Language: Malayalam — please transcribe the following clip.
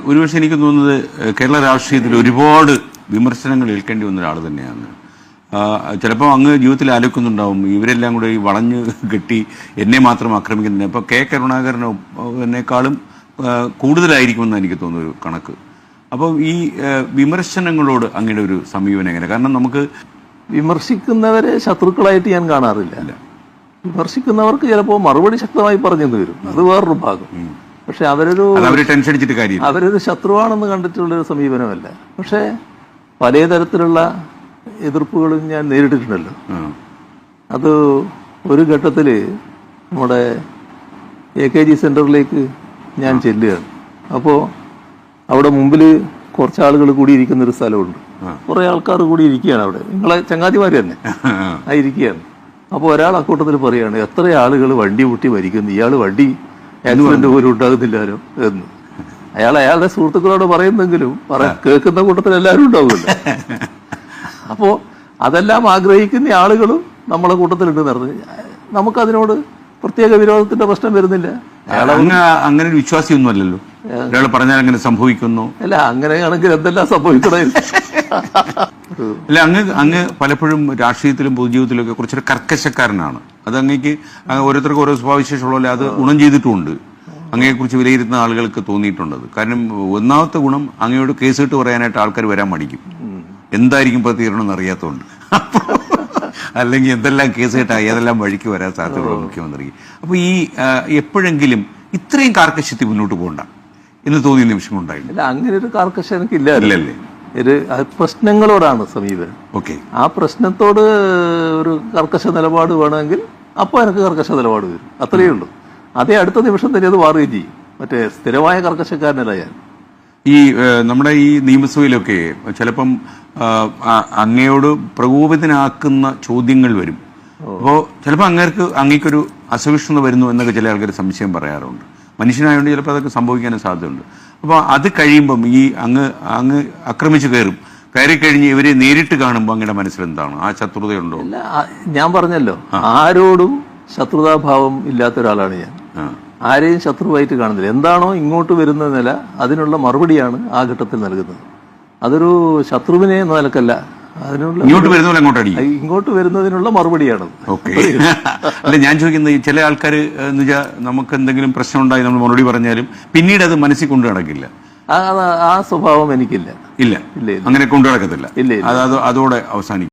ഒരുപക്ഷെ എനിക്ക് തോന്നുന്നത് കേരള രാഷ്ട്രീയത്തിൽ ഒരുപാട് വിമർശനങ്ങൾ ഏൽക്കേണ്ടി വന്ന ഒരാൾ തന്നെയാണ്. ചിലപ്പോൾ അങ്ങ് ജീവിതത്തിൽ ആലോചിക്കുന്നുണ്ടാവും, ഇവരെല്ലാം കൂടെ ഈ വളഞ്ഞ് കെട്ടി എന്നെ മാത്രം ആക്രമിക്കുന്നില്ല. ഇപ്പോൾ കെ കരുണാകരനെക്കാളും കൂടുതലായിരിക്കുമെന്ന് എനിക്ക് തോന്നുന്നൊരു കണക്ക്. അപ്പോൾ ഈ വിമർശനങ്ങളോട് അങ്ങയുടെ ഒരു സമീപനം എങ്ങനെ? കാരണം നമുക്ക് വിമർശിക്കുന്നവരെ ശത്രുക്കളായിട്ട് ഞാൻ കാണാറില്ല. വിമർശിക്കുന്നവർക്ക് ചിലപ്പോൾ മറുപടി ശക്തമായി പറഞ്ഞെന്ന് വരും, അത് വേറൊരു ഭാഗം. പക്ഷെ അവരൊരു ടെൻഷൻ അടിച്ചിട്ട് കാര്യം, അവരൊരു ശത്രുവാണെന്ന് കണ്ടിട്ടുള്ളൊരു സമീപനമല്ല. പക്ഷെ പല തരത്തിലുള്ള എതിർപ്പുകളും ഞാൻ നേരിട്ടിട്ടുണ്ടല്ലോ. അത് ഒരു ഘട്ടത്തിൽ നമ്മുടെ AKG സെന്ററിലേക്ക് ഞാൻ ചെല്ലുകയാണ്. അപ്പോൾ അവിടെ മുമ്പിൽ കുറച്ചാളുകൾ കൂടി ഇരിക്കുന്നൊരു സ്ഥലമുണ്ട്. കുറെ ആൾക്കാർ കൂടി ഇരിക്കുകയാണ് അവിടെ, നിങ്ങളെ ചങ്ങാതിമാര് തന്നെ ഇരിക്കുകയാണ്. അപ്പോൾ ഒരാൾ അക്കൂട്ടത്തിൽ പറയാണ്, എത്ര ആളുകൾ വണ്ടി മുട്ടി മരിക്കുന്നു, ഇയാൾ വണ്ടി ആക്സിഡന്റ് പോലും ഉണ്ടാകുന്നില്ലാലോ എന്ന്. അയാളുടെ സുഹൃത്തുക്കളോട് പറയുന്നെങ്കിലും കേൾക്കുന്ന കൂട്ടത്തിൽ എല്ലാവരും ഉണ്ടാവുമല്ലോ. അപ്പോ അതെല്ലാം ആഗ്രഹിക്കുന്ന ആളുകളും നമ്മളെ കൂട്ടത്തിലുണ്ട് നടന്നത്. നമുക്കതിനോട് പ്രത്യേക വിരോധത്തിന്റെ പ്രശ്നം വരുന്നില്ല. അങ്ങനെ ഒരു വിശ്വാസിയൊന്നും അല്ലല്ലോ, ഒരാൾ പറഞ്ഞാൽ അങ്ങനെ സംഭവിക്കുന്നു. അല്ല, അങ്ങനെയാണെങ്കിൽ എന്തെല്ലാം സംഭവിക്കണേ. അല്ല, അങ്ങ് പലപ്പോഴും രാഷ്ട്രീയത്തിലും പൊതുജീവിതത്തിലും ഒക്കെ കുറച്ചൊരു കർക്കശക്കാരനാണ്. അത് അങ്ങേക്ക് ഓരോരുത്തർക്കും ഓരോ സ്വഭാവവിശേഷമുള്ള അത് ഗുണം ചെയ്തിട്ടുമുണ്ട്. അങ്ങയെക്കുറിച്ച് വിലയിരുത്തുന്ന ആളുകൾക്ക് തോന്നിയിട്ടുണ്ടത്. കാരണം ഒന്നാമത്തെ ഗുണം, അങ്ങയോട് കേസിട്ട് പറയാനായിട്ട് ആൾക്കാർ വരാൻ മടിക്കും, എന്തായിരിക്കും പ്രതികരണം എന്നറിയാത്തതുകൊണ്ട്. അല്ലെങ്കിൽ എന്തെല്ലാം കേസ് കേട്ടാൽ ഏതെല്ലാം വഴിക്ക് വരാൻ സാധ്യതയുള്ള മുഖ്യമന്ത്രിക്ക്. അപ്പൊ ഈ എപ്പോഴെങ്കിലും ഇത്രയും കാർക്കശ്യത്തിൽ മുന്നോട്ട് പോകണ്ട എന്ന് തോന്നിയ നിമിഷം ഉണ്ടായില്ല? അങ്ങനെ ഒരു കാർക്കശ്യം എനിക്കില്ലല്ലേ. പ്രശ്നങ്ങളോടാണ് സമീപനം. ഓക്കെ, ആ പ്രശ്നത്തോട് ഒരു കർക്കശ നിലപാട് വേണമെങ്കിൽ അപ്പൊ എനിക്ക് കർക്കശ നിലപാട് വരും, അത്രയേ ഉള്ളൂ. അതേ അടുത്ത നിമിഷം തന്നെ അത് മാറുകയും ചെയ്യും. മറ്റേ സ്ഥിരമായ കർക്കശക്കാരനല്ല ഞാൻ. ഈ നമ്മുടെ ഈ നിയമസഭയിലൊക്കെ ചിലപ്പം അങ്ങയോട് പ്രകോപിതനാക്കുന്ന ചോദ്യങ്ങൾ വരും. അപ്പോൾ ചിലപ്പോൾ അങ്ങേക്കൊരു അസഹിഷ്ണുത വരുന്നു എന്നൊക്കെ ചില ആൾക്കാർ സംശയം പറയാറുണ്ട്. മനുഷ്യനായതുകൊണ്ട് ചിലപ്പോൾ അതൊക്കെ സംഭവിക്കാനും സാധ്യതയുണ്ട്. അപ്പോൾ അത് കഴിയുമ്പം ഈ അങ്ങ് ആക്രമിച്ചു കയറി കഴിഞ്ഞ് ഇവരെ നേരിട്ട് കാണുമ്പോൾ അങ്ങയുടെ മനസ്സിൽ എന്താണ്? ആ ശത്രുതയുണ്ടോ? ഞാൻ പറഞ്ഞല്ലോ, ആരോടും ശത്രുതാഭാവം ഇല്ലാത്ത ഒരാളാണ് ഞാൻ. ആരെയും ശത്രുവായിട്ട് കാണുന്നില്ല. എന്താണോ ഇങ്ങോട്ട് വരുന്ന നില, അതിനുള്ള മറുപടിയാണ് ആ ഘട്ടത്തിൽ നൽകുന്നത്. അതൊരു ശത്രുവിനെ എന്ന നിലക്കല്ല, അതിനുള്ള ഇങ്ങോട്ട് വരുന്നതിനുള്ള മറുപടിയാണ്. ഓക്കെ. അല്ല, ഞാൻ ചോദിക്കുന്നത്, ചില ആൾക്കാർ എന്ന് വെച്ചാൽ നമുക്ക് എന്തെങ്കിലും പ്രശ്നം ഉണ്ടായി നമ്മൾ മറുപടി പറഞ്ഞാലും പിന്നീട് അത് മനസ്സിൽ കൊണ്ടു നടക്കില്ല. ആ സ്വഭാവം എനിക്കില്ല. ഇല്ല, അങ്ങനെ കൊണ്ടു നടക്കത്തില്ല. അതോടെ അവസാനിക്കും.